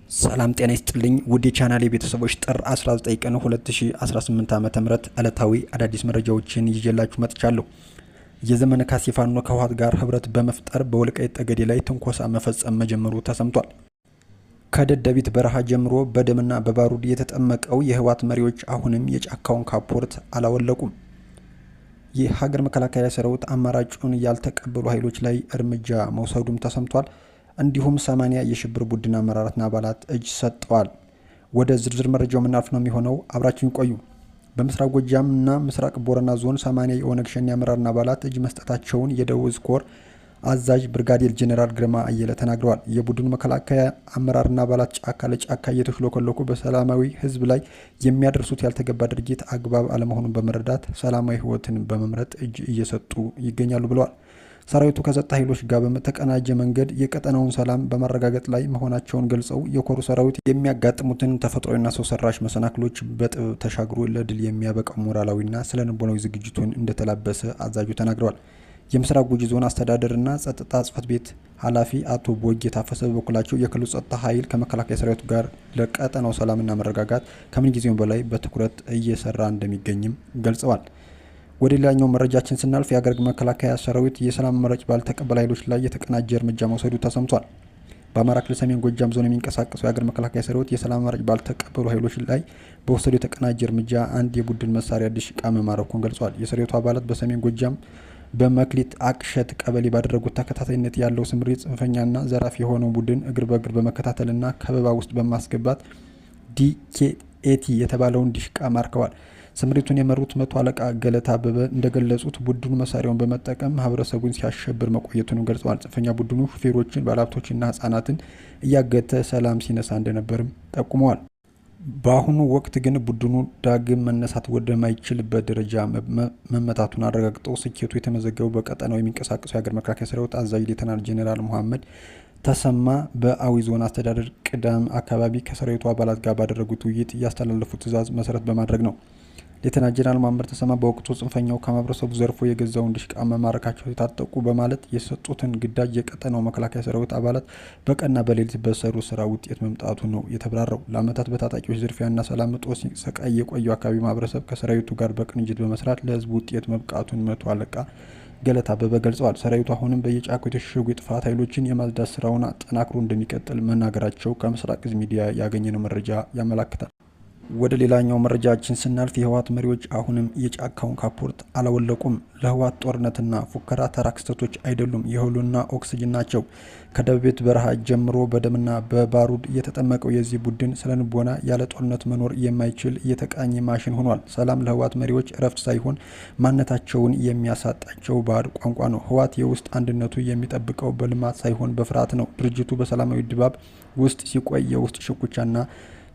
ሰላም ጤና ይስጥልኝ ውድ የቻናሌ ቤተሰቦች ጥር 19 ቀን 2018 ዓ.ም ዕለታዊ አዳዲስ መረጃዎችን ይዤላችሁ መጥቻለሁ። የዘመነ ካሴ ፋኖ ከህወሓት ጋር ህብረት በመፍጠር በወልቃይት ጠገዴ ላይ ትንኮሳ መፈጸም መጀመሩ ተሰምቷል። ከደደቢት በረሃ ጀምሮ በደምና በባሩድ የተጠመቀው የህወሓት መሪዎች አሁንም የጫካውን ካፖርት አላወለቁም። የሀገር መከላከያ ሰራዊት አማራጩን ያልተቀበሉ ኃይሎች ላይ እርምጃ መውሰዱም ተሰምቷል። እንዲሁም 80 የሽብር ቡድን አመራራትና አባላት እጅ ሰጥተዋል። ወደ ዝርዝር መረጃው ምናልፍ ነው የሚሆነው። አብራችሁን ቆዩ። በምስራቅ ጎጃም እና ምስራቅ ቦረና ዞን 80 የኦነግ ሸኔ አመራርና አባላት እጅ መስጠታቸውን የደቡብ ዕዝ ኮር አዛዥ ብርጋዴር ጄኔራል ግርማ አየለ ተናግረዋል። የቡድኑ መከላከያ አመራርና አባላት ጫካ ለጫካ እየተሽሎከለኩ በሰላማዊ ህዝብ ላይ የሚያደርሱት ያልተገባ ድርጊት አግባብ አለመሆኑን በመረዳት ሰላማዊ ህይወትን በመምረጥ እጅ እየሰጡ ይገኛሉ ብለዋል። ሰራዊቱ ከጸጥታ ኃይሎች ጋር በተቀናጀ መንገድ የቀጠናውን ሰላም በማረጋገጥ ላይ መሆናቸውን ገልጸው የኮሩ ሰራዊት የሚያጋጥሙትን ተፈጥሯዊና ሰው ሰራሽ መሰናክሎች በጥበብ ተሻግሮ ለድል የሚያበቃው ሞራላዊና ስነ-ልቦናዊ ዝግጅቱን እንደተላበሰ አዛዡ ተናግረዋል። የምስራቅ ጉጂ ዞን አስተዳደርና ጸጥታ ጽሕፈት ቤት ኃላፊ አቶ ቦጌ ታፈሰ በበኩላቸው የክልሉ ጸጥታ ኃይል ከመከላከያ ሰራዊቱ ጋር ለቀጠናው ሰላምና መረጋጋት ከምንጊዜውም በላይ በትኩረት እየሰራ እንደሚገኝም ገልጸዋል። ወደ ሌላኛው መረጃችን ስናልፍ የሀገር መከላከያ ሰራዊት የሰላም አማራጭ ባልተቀበሉ ኃይሎች ላይ የተቀናጀ እርምጃ መውሰዱ ተሰምቷል። በአማራ ክልል ሰሜን ጎጃም ዞን የሚንቀሳቀሰው የሀገር መከላከያ ሰራዊት የሰላም አማራጭ ባልተቀበሉ ኃይሎች ላይ በወሰዱ የተቀናጀ እርምጃ አንድ የቡድን መሳሪያ ድሽቃ መማረኩን ገልጿል። የሰራዊቱ አባላት በሰሜን ጎጃም በመክሊት አቅሸት ቀበሌ ባደረጉት ተከታታይነት ያለው ስምሪት ጽንፈኛና ዘራፊ የሆነው ቡድን እግር በእግር በመከታተልና ከበባ ውስጥ በማስገባት ዲኬኤቲ የተባለውን ድሽቃ ማርከዋል። ስምሪቱን የመሩት መቶ አለቃ ገለታ አበበ እንደገለጹት ቡድኑ መሳሪያውን በመጠቀም ማህበረሰቡን ሲያሸብር መቆየቱን ገልጸዋል። ጽንፈኛ ቡድኑ ሹፌሮችን፣ ባለሀብቶችና ህጻናትን እያገተ ሰላም ሲነሳ እንደነበርም ጠቁመዋል። በአሁኑ ወቅት ግን ቡድኑ ዳግም መነሳት ወደማይችልበት ደረጃ መመታቱን አረጋግጠው ስኬቱ የተመዘገበው በቀጠናው የሚንቀሳቀሰው የሀገር መከላከያ ሰራዊት አዛዥ ሌተናል ጄኔራል መሐመድ ተሰማ በአዊ ዞን አስተዳደር ቅዳም አካባቢ ከሰራዊቱ አባላት ጋር ባደረጉት ውይይት ያስተላለፉት ትዕዛዝ መሰረት በማድረግ ነው። ሌተናል ጄኔራል መሐመድ ተሰማ በወቅቱ ጽንፈኛው ከማህበረሰቡ ዘርፎ የገዛውን ድሽቃ መማረካቸው የታጠቁ በማለት የሰጡትን ግዳጅ የቀጠናው መከላከያ ሰራዊት አባላት በቀንና በሌሊት በሰሩ ስራ ውጤት መምጣቱ ነው የተብራራው። ለዓመታት በታጣቂዎች ዝርፊያና ሰላም እጦት ሲሰቃይ የቆየው አካባቢ ማህበረሰብ ከሰራዊቱ ጋር በቅንጅት በመስራት ለህዝቡ ውጤት መብቃቱን መቶ አለቃ ገለታ አበበ ገልጸዋል። ሰራዊቱ አሁንም በየጫካው የተሸሸጉ የጥፋት ኃይሎችን የማጽዳት ስራውን አጠናክሮ እንደሚቀጥል መናገራቸው ከምስራቅ ዕዝ ሚዲያ ያገኘነው መረጃ ያመላክታል። ወደ ሌላኛው መረጃችን ስናልፍ የህወሓት መሪዎች አሁንም የጫካውን ካፖርት አላወለቁም። ለህወሓት ጦርነትና ፉከራ ተራ ክስተቶች አይደሉም፣ የህልውና ኦክስጅን ናቸው። ከደደቢት በረሃ ጀምሮ በደምና በባሩድ የተጠመቀው የዚህ ቡድን ስለንቦና ያለ ጦርነት መኖር የማይችል የተቃኘ ማሽን ሆኗል። ሰላም ለህወሓት መሪዎች እረፍት ሳይሆን ማንነታቸውን የሚያሳጣቸው ባዕድ ቋንቋ ነው። ህወሓት የውስጥ አንድነቱ የሚጠብቀው በልማት ሳይሆን በፍርሃት ነው። ድርጅቱ በሰላማዊ ድባብ ውስጥ ሲቆይ የውስጥ ሽኩቻና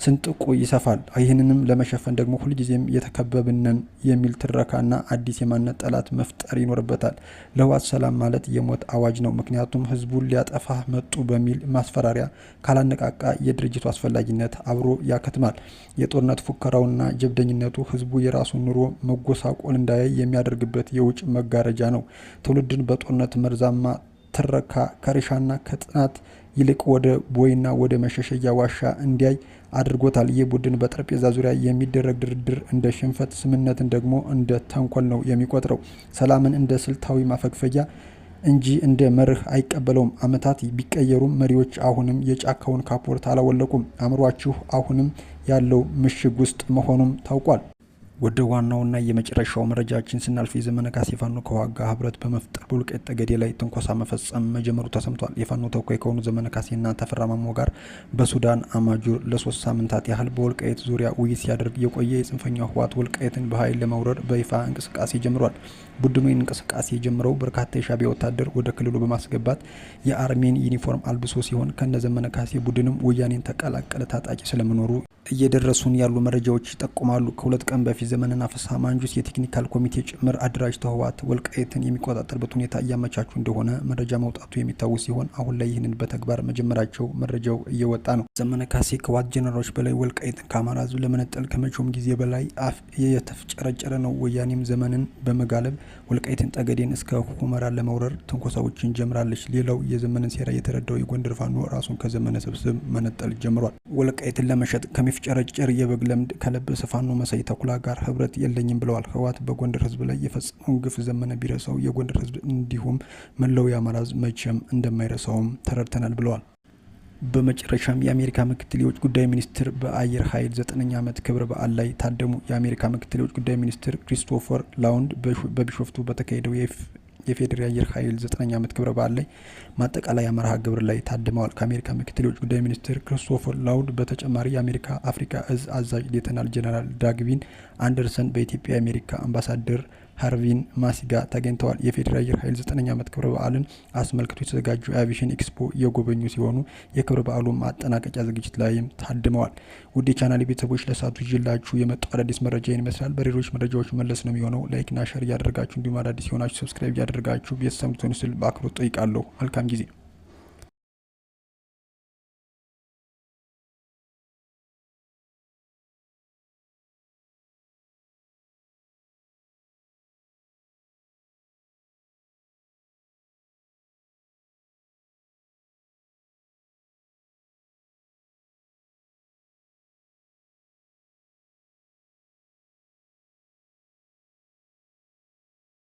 ስንጥቁ ይሰፋል። ይህንንም ለመሸፈን ደግሞ ሁልጊዜም የተከበብነን የሚል ትረካና አዲስ የማንነት ጠላት መፍጠር ይኖርበታል። ለህወሓት ሰላም ማለት የሞት አዋጅ ነው። ምክንያቱም ህዝቡን ሊያጠፋ መጡ በሚል ማስፈራሪያ ካላነቃቃ የድርጅቱ አስፈላጊነት አብሮ ያከትማል። የጦርነት ፉከራውና ጀብደኝነቱ ህዝቡ የራሱን ኑሮ መጎሳቆል እንዳያይ የሚያደርግበት የውጭ መጋረጃ ነው። ትውልድን በጦርነት መርዛማ ትረካ ከሪሻና ከጥናት ይልቅ ወደ ቦይና ወደ መሸሸያ ዋሻ እንዲያይ አድርጎታል። ይህ ቡድን በጠረጴዛ ዙሪያ የሚደረግ ድርድር እንደ ሽንፈት፣ ስምነትን ደግሞ እንደ ተንኮል ነው የሚቆጥረው። ሰላምን እንደ ስልታዊ ማፈግፈጊያ እንጂ እንደ መርህ አይቀበለውም። አመታት ቢቀየሩም መሪዎች አሁንም የጫካውን ካፖርት አላወለቁም። አእምሯችሁ አሁንም ያለው ምሽግ ውስጥ መሆኑም ታውቋል። ወደ ዋናውና የመጨረሻው መረጃችን ስናልፍ የዘመነ ካሴ ፋኖ ከህወሓት ጋር ህብረት በመፍጠር በወልቃይት ጠገዴ ላይ ትንኮሳ መፈጸም መጀመሩ ተሰምቷል። የፋኖ ተወካይ ከሆኑ ዘመነ ካሴና ተፈራ ማሞ ጋር በሱዳን አማጁር ለ3 ሳምንታት ያህል በወልቃይት ዙሪያ ውይይት ሲያደርግ የቆየ የጽንፈኛው ህወሓት ወልቃይትን በኃይል ለመውረር በይፋ እንቅስቃሴ ጀምሯል። ቡድኑ እንቅስቃሴ የጀመረው በርካታ የሻዕቢያ ወታደር ወደ ክልሉ በማስገባት የአርሜን ዩኒፎርም አልብሶ ሲሆን ከነዘመነ ካሴ ቡድንም ወያኔን ተቀላቀለ ታጣቂ ስለመኖሩ እየደረሱን ያሉ መረጃዎች ይጠቁማሉ። ከ2 ቀን በፊት የዘመንን አፈሳ ማንጁስ የቴክኒካል ኮሚቴ ጭምር አደራጅተው ህወሓት ወልቃይትን የሚቆጣጠርበት ሁኔታ እያመቻቹ እንደሆነ መረጃ መውጣቱ የሚታወስ ሲሆን አሁን ላይ ይህንን በተግባር መጀመራቸው መረጃው እየወጣ ነው። ዘመነ ካሴ ከህወሓት ጄኔራሎች በላይ ወልቃይትን ከአማራ ህዝብ ለመነጠል ከመቼውም ጊዜ በላይ አፍ የተፍጨረጨረ ነው። ወያኔም ዘመንን በመጋለብ ወልቃይትን ጠገዴን እስከ ሁመራ ለመውረር ትንኮሳዎችን ጀምራለች። ሌላው የዘመንን ሴራ የተረዳው የጎንደር ፋኖ ራሱን ከዘመነ ስብስብ መነጠል ጀምሯል። ወልቃይትን ለመሸጥ ከሚፍጨረጨር የበግ ለምድ ከለበሰ ፋኖ መሳይ ተኩላ ጋር ህብረት የለኝም ብለዋል። ህወሓት በጎንደር ህዝብ ላይ የፈጸመውን ግፍ ዘመነ ቢረሳው የጎንደር ህዝብ እንዲሁም መላው የአማራ ህዝብ መቼም እንደማይረሳውም ተረድተናል ብለዋል። በመጨረሻም የአሜሪካ ምክትል የውጭ ጉዳይ ሚኒስትር በአየር ኃይል 9ኛ ዓመት ክብረ በዓል ላይ ታደሙ። የአሜሪካ ምክትል የውጭ ጉዳይ ሚኒስትር ክሪስቶፈር ላውንድ በቢሾፍቱ በተካሄደው የፌዴራል አየር ኃይል 9ኛ ዓመት ክብረ በዓል ላይ ማጠቃለያ መርሃ ግብር ላይ ታድመዋል። ከአሜሪካ ምክትል የውጭ ጉዳይ ሚኒስትር ክሪስቶፈር ላውንድ በተጨማሪ የአሜሪካ አፍሪካ እዝ አዛዥ ሌተናል ጀነራል ዳግቪን አንደርሰን፣ በኢትዮጵያ የአሜሪካ አምባሳደር ሃርቪን ማሲጋ ተገኝተዋል። የፌዴራል አየር ኃይል 9ኛ ዓመት ክብረ በዓልን አስመልክቶ የተዘጋጀው የአቪዬሽን ኤክስፖ የጎበኙ ሲሆኑ የክብረ በዓሉ ማጠናቀቂያ ዝግጅት ላይም ታድመዋል። ውድ የቻናሌ ቤተሰቦች ለሰዓቱ ይዤላችሁ የመጣው አዳዲስ መረጃ ይመስላል። በሌሎች መረጃዎች መለስ ነው የሚሆነው። ላይክና ሸር እያደረጋችሁ እንዲሁም አዳዲስ የሆናችሁ ሰብስክራይብ እያደረጋችሁ ቤተሰብ ትሆኑ ስል በአክብሮት ጠይቃለሁ። መልካም ጊዜ